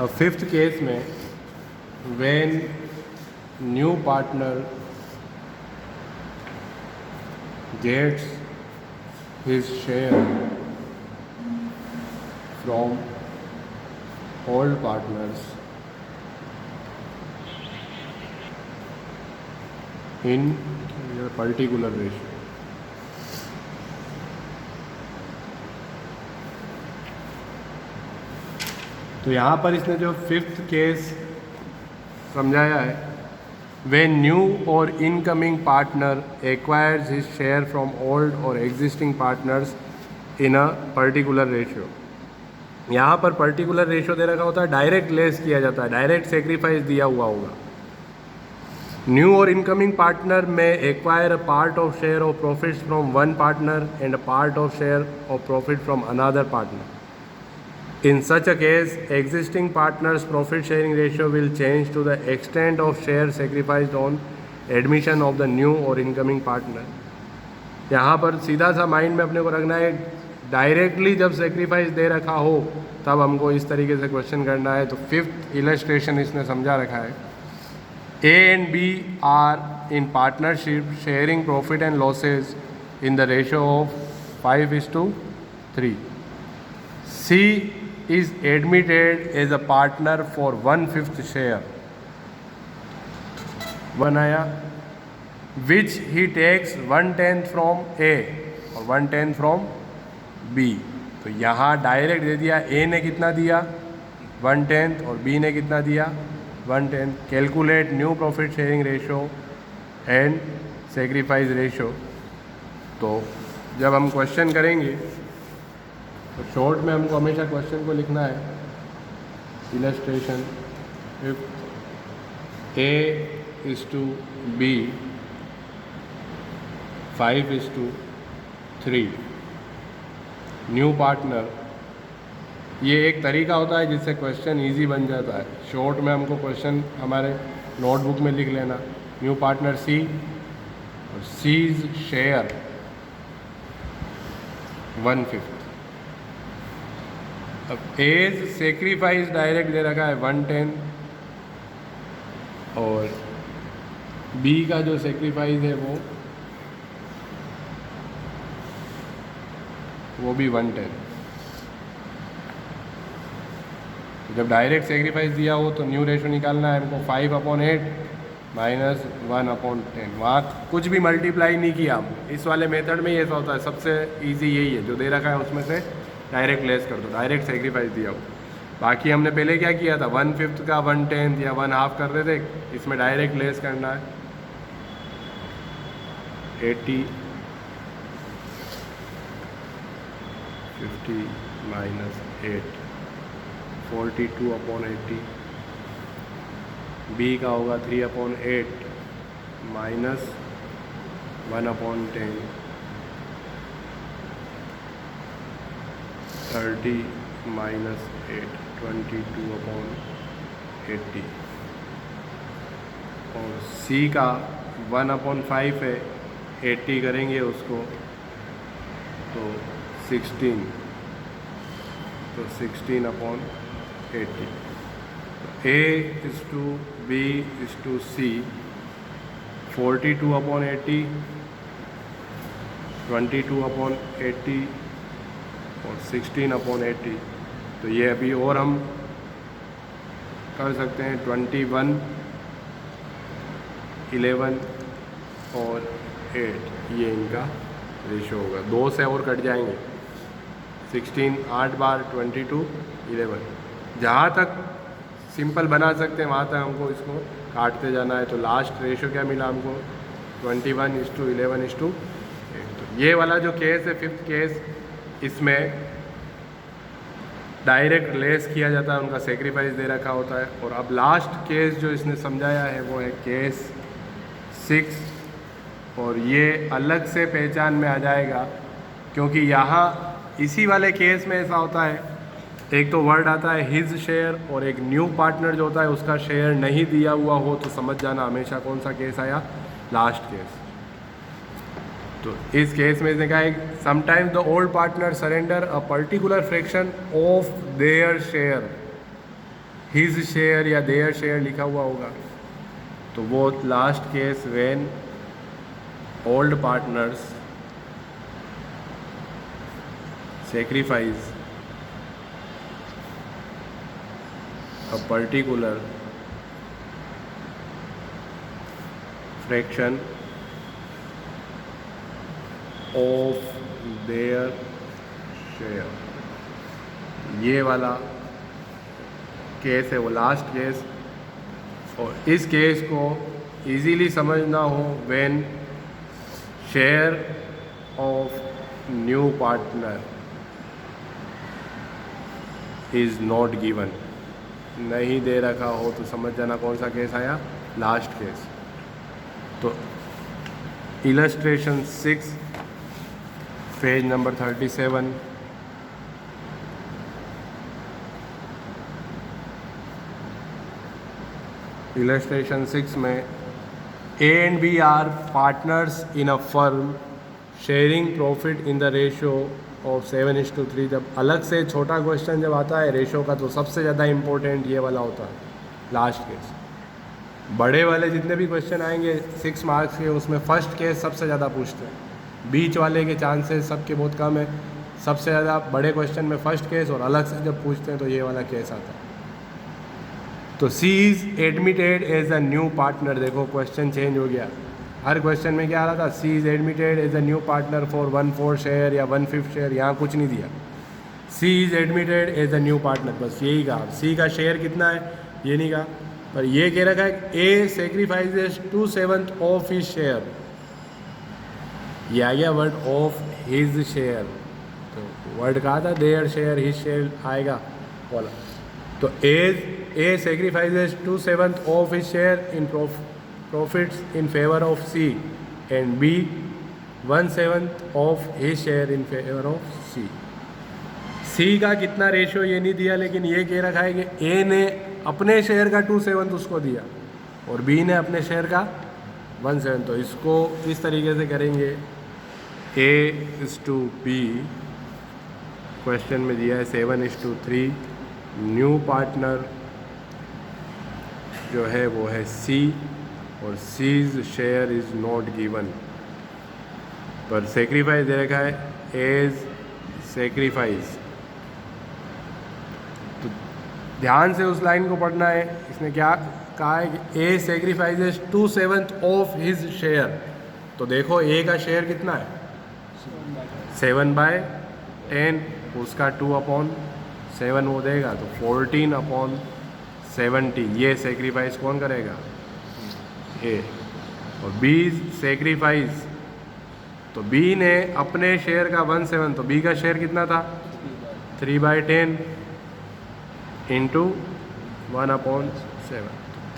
अब fifth case में when new partner gets his share from old partners in a particular ratio. तो यहाँ पर इसने जो फिफ्थ केस समझाया है, when new or incoming partner acquires his share from old or existing partners in a particular ratio. यहाँ पर particular ratio दे रखा होता है, डायरेक्ट लेस किया जाता है, डायरेक्ट सेक्रीफाइस दिया हुआ होगा. न्यू और इनकमिंग पार्टनर में acquire a part of share of profits from one partner and a part of share of profit from another partner. In such a case, existing partners' profit sharing ratio will change to the extent of share sacrificed on admission of the new or incoming partner. यहाँ पर सीधा सा mind में अपने को रखना है, directly जब सेक्रीफाइस दे रखा हो तब हमको इस तरीके से क्वेश्चन करना है. तो फिफ्थ इलस्ट्रेशन इसने समझा रखा है. A and B are in partnership sharing profit and losses in the ratio of 5:3. C is admitted as a partner for 1/5 share, बनाया, which he takes 1/10 from A और 1/10 from B. तो यहाँ direct दे दिया, A ने कितना दिया 1/10 और B ने कितना दिया 1/10. Calculate new profit sharing ratio and sacrifice ratio. तो जब हम क्वेश्चन करेंगे तो शॉर्ट में हमको हमेशा क्वेश्चन को लिखना है. Illustration, if A is to B 5:3, new partner. ये एक तरीका होता है जिससे क्वेश्चन इजी बन जाता है. शॉर्ट में हमको क्वेश्चन हमारे नोटबुक में लिख लेना. न्यू पार्टनर C और C's शेयर 1/5. अब एज सेक्रीफाइस डायरेक्ट दे रखा है 1/10 और बी का जो सेक्रीफाइस है वो भी 1/10. तो जब डायरेक्ट सेक्रीफाइस दिया हो तो न्यू रेशो निकालना है हमको 5/8 माइनस 1/10. वहाँ कुछ भी मल्टीप्लाई नहीं किया हम. इस वाले मेथड में ये ऐसा होता है, सबसे इजी यही है, जो दे रखा है उसमें से डायरेक्ट लेस कर दो, डायरेक्ट सेक्रीफाइस दिया हो. बाकी हमने पहले क्या किया था, 1/5 का 1/10 या 1/2 कर रहे थे. इसमें डायरेक्ट लेस करना है. 80 50 माइनस 8 42/80. बी का होगा 3/8 माइनस 1/10 30 माइनस 8 22/80. और C का 1/5 है, 80 करेंगे उसको तो 16, तो 16/80. A is to B is to C 42/80 22/80 और 16/80. तो ये अभी और हम कर सकते हैं 21 11 और 8. ये इनका रेशो होगा. 2 से और कट जाएंगे. 16 8 बार 22 11. जहाँ तक सिंपल बना सकते हैं वहाँ तक हमको इसको काटते जाना है. तो लास्ट रेशो क्या मिला हमको 21:11:8. तो ये वाला जो केस है फिफ्थ केस, इसमें डायरेक्ट लेस किया जाता है, उनका सेक्रीफाइस दे रखा होता है. और अब लास्ट केस जो इसने समझाया है वो है केस 6. और ये अलग से पहचान में आ जाएगा क्योंकि यहाँ इसी वाले केस में ऐसा होता है, एक तो वर्ड आता है हिज शेयर और एक न्यू पार्टनर जो होता है उसका शेयर नहीं दिया हुआ हो. तो समझ जाना हमेशा कौन सा केस आया, लास्ट केस. तो इस केस में इसने कहा है sometimes the old partner surrender a particular fraction of their share his share या देयर शेयर लिखा हुआ होगा, तो वो last case when old partners sacrifice a particular fraction of their share, ये वाला केस है वो लास्ट केस। और इस केस को इजीली समझना हो, when share of new partner is not given, नहीं दे रखा हो, तो समझ जाना कौन सा केस आया, लास्ट केस। तो इलस्ट्रेशन 6 पेज नंबर 37, इलस्ट्रेशन 6 में A and B are partners in a firm sharing profit in the ratio of 7:3। जब अलग से छोटा क्वेश्चन जब आता है रेशो का, तो सबसे ज़्यादा इम्पोर्टेंट ये वाला होता है, लास्ट केस। बड़े वाले जितने भी क्वेश्चन आएंगे 6 मार्क्स के, उसमें फर्स्ट केस सबसे ज़्यादा पूछते हैं, बीच वाले के चांसेस सबके बहुत कम है। सबसे ज़्यादा बड़े क्वेश्चन में फर्स्ट केस, और अलग से जब पूछते हैं तो ये वाला केस आता है। तो C is admitted as a new partner, देखो क्वेश्चन चेंज हो गया। हर क्वेश्चन में क्या आ रहा था, C is admitted as a new partner for 1/4 share या 1/5 शेयर, यहाँ कुछ नहीं दिया। C is admitted as a new partner, बस यही कहा। सी का शेयर कितना है ये नहीं कहा, पर ये कह रखा है A sacrifices 2/7 of his share, ये आ गया वर्ड ऑफ हिज शेयर। तो वर्ड कहा था देयर शेयर, हिज शेयर आएगा बोला। तो A sacrifices 2/7 of his share in profits in favor of C, and B 1/7 of his share in favor of C। C का कितना रेशियो ये नहीं दिया, लेकिन ये कह रखा है कि A ने अपने शेयर का 2/7 उसको दिया और B ने अपने शेयर का 1/7। तो इसको इस तरीके से करेंगे, A/B, क्वेश्चन में दिया है 7:3, न्यू पार्टनर जो है वो है C, और C's share is not given, पर सेक्रीफाइस दे रखा है एज सेक्रीफाइस। तो ध्यान से उस लाइन को पढ़ना है। इसने क्या कहा है कि ए सेक्रीफाइसेस 2/7 ऑफ हिज शेयर। तो देखो ए का शेयर कितना है 7/10, उसका 2/7 वो देगा, तो 14/70। ये सेक्रीफाइस कौन करेगा, ए। और बी सेक्रीफाइस, तो बी ने अपने शेयर का 1/7, तो बी का शेयर कितना था 3/10 इंटू 1/7,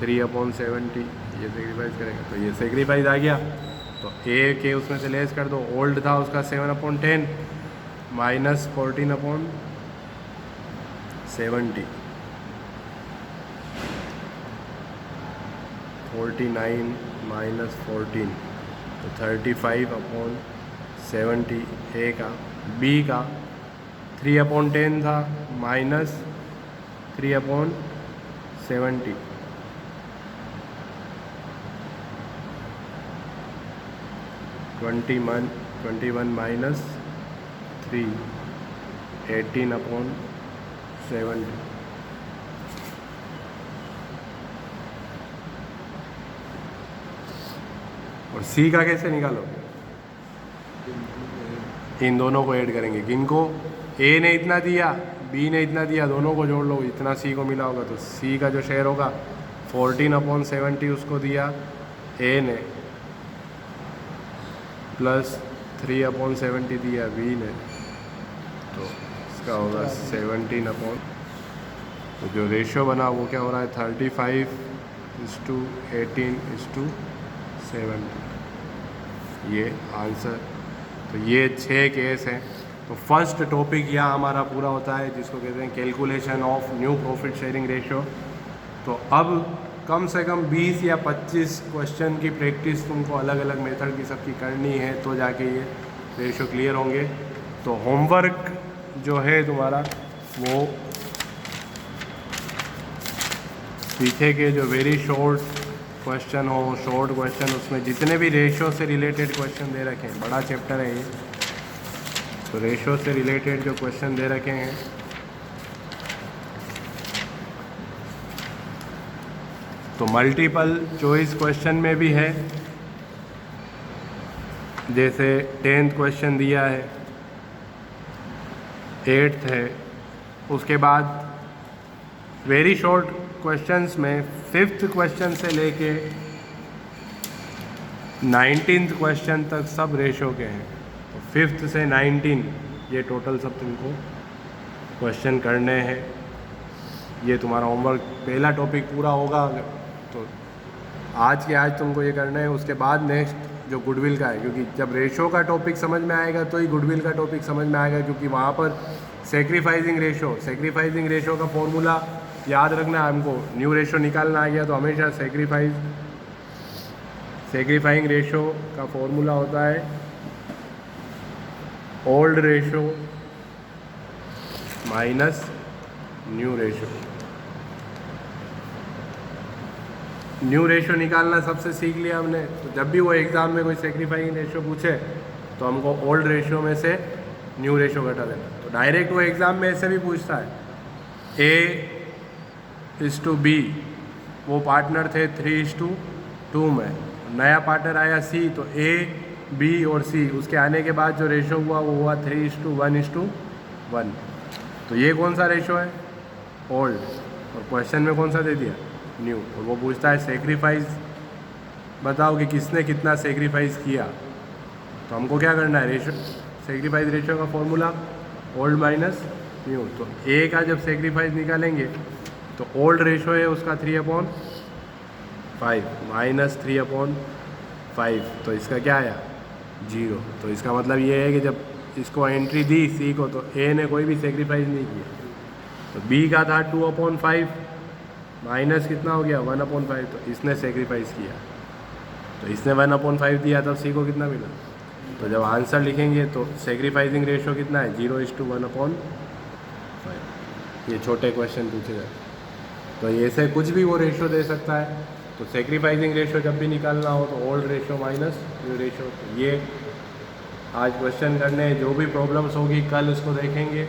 3/70, ये सेक्रीफाइस करेगा। तो ये सेक्रीफाइस आ गया, तो ए के उसमें से लेस कर दो। ओल्ड था उसका 7/10 माइनस 14/70, 49 माइनस 14, तो 35/70। ए का, बी का 3/10 था माइनस 3/70, 21 माइनस 3, 18/70। और सी का कैसे निकालोगे, इन दोनों को ऐड करेंगे। किनको, ए ने इतना दिया, बी ने इतना दिया, दोनों को जोड़ लो, इतना सी को मिला होगा। तो सी का जो शेयर होगा 14/70 उसको दिया ए ने, प्लस 3/70 दिया बी ने, तो इसका होगा 17। तो जो रेशियो बना वो क्या हो रहा है 35:18:70, ये आंसर। तो ये 6 केस हैं। तो फर्स्ट टॉपिक यहाँ हमारा पूरा होता है, जिसको कहते हैं calculation of new profit sharing ratio. तो अब कम से कम 20 या 25 क्वेश्चन की प्रैक्टिस तुमको अलग अलग मेथड की सबकी करनी है, तो जाके ये रेशियो क्लियर होंगे। तो होमवर्क जो है तुम्हारा वो पीछे के जो वेरी शॉर्ट क्वेश्चन हो, शॉर्ट क्वेश्चन, उसमें जितने भी रेशो से रिलेटेड क्वेश्चन दे रखे हैं, बड़ा चैप्टर है ये, तो रेशो से रिलेटेड जो क्वेश्चन दे रखे हैं तो मल्टीपल चॉइस क्वेश्चन में भी है, जैसे 10th क्वेश्चन दिया है, 8th है, उसके बाद वेरी शॉर्ट क्वेश्चंस में 5th क्वेश्चन से लेके 19th क्वेश्चन तक सब रेशो के हैं। तो 5th से 19 ये टोटल सब तुमको क्वेश्चन करने हैं। ये तुम्हारा होमवर्क पहला टॉपिक पूरा होगा तो आज के आज तुमको ये करना है। उसके बाद नेक्स्ट जो गुडविल का है, क्योंकि जब रेशो का टॉपिक समझ में आएगा तो ही गुडविल का टॉपिक समझ में आएगा, क्योंकि वहाँ पर सेक्रीफाइसिंग रेशो का फॉर्मूला याद रखना है हमको। न्यू रेशो निकालना आ गया तो हमेशा सेक्रीफाइंग रेशो का फॉर्मूला होता है old ratio minus new ratio. New ratio निकालना सबसे सीख लिया हमने, तो जब भी वो एग्ज़ाम में कोई सेक्रीफाइंग रेशो पूछे तो हमको ओल्ड रेशो में से न्यू रेशो घटा देना। तो डायरेक्ट वो एग्ज़ाम में ऐसे भी पूछता है, A:B, वो पार्टनर थे 3:2 में, नया पार्टनर आया C, तो A, B और C, उसके आने के बाद जो रेशो हुआ वो हुआ 3:1:1। तो ये कौन सा रेशो है? ओल्ड। और क्वेश्चन में कौन सा दे दिया? न्यू। और वो पूछता है सेक्रीफाइस बताओ कि किसने कितना सेक्रीफाइस किया। तो हमको क्या करना है? रेशो, सेक्रीफाइस रेशो का फॉर्मूला ओल्ड माइनस न्यू। तो A का जब सेक्रीफाइस निकालेंगे तो ओल्ड रेशो है उसका 3/5 माइनस 3/5, तो इसका क्या आया? 0। तो इसका मतलब ये है कि जब इसको एंट्री दी C को तो A ने कोई भी सेक्रीफाइस नहीं किया। तो B का था 2/5 माइनस कितना हो गया? 1/5, तो इसने सेक्रीफाइस किया, तो इसने 1/5 दिया, तब C को कितना मिला? तो जब आंसर लिखेंगे तो सेक्रीफाइसिंग रेशो कितना है? 0:1/5। ये छोटे क्वेश्चन पूछे जाए तो ऐसे कुछ भी वो रेशो दे सकता है। तो सेक्रीफाइसिंग रेशो जब भी निकालना हो तो old ratio minus new ratio. तो ये आज क्वेश्चन करने, जो भी प्रॉब्लम्स होगी कल उसको देखेंगे।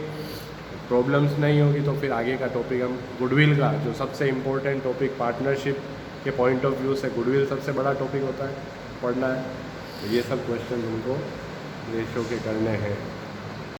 प्रॉब्लम्स नहीं होगी तो फिर आगे का टॉपिक हम गुडविल का, जो सबसे इम्पोर्टेंट टॉपिक पार्टनरशिप के पॉइंट ऑफ व्यू से गुडविल सबसे बड़ा टॉपिक होता है, पढ़ना है। तो ये सब क्वेश्चन उनको रेशो के करने हैं।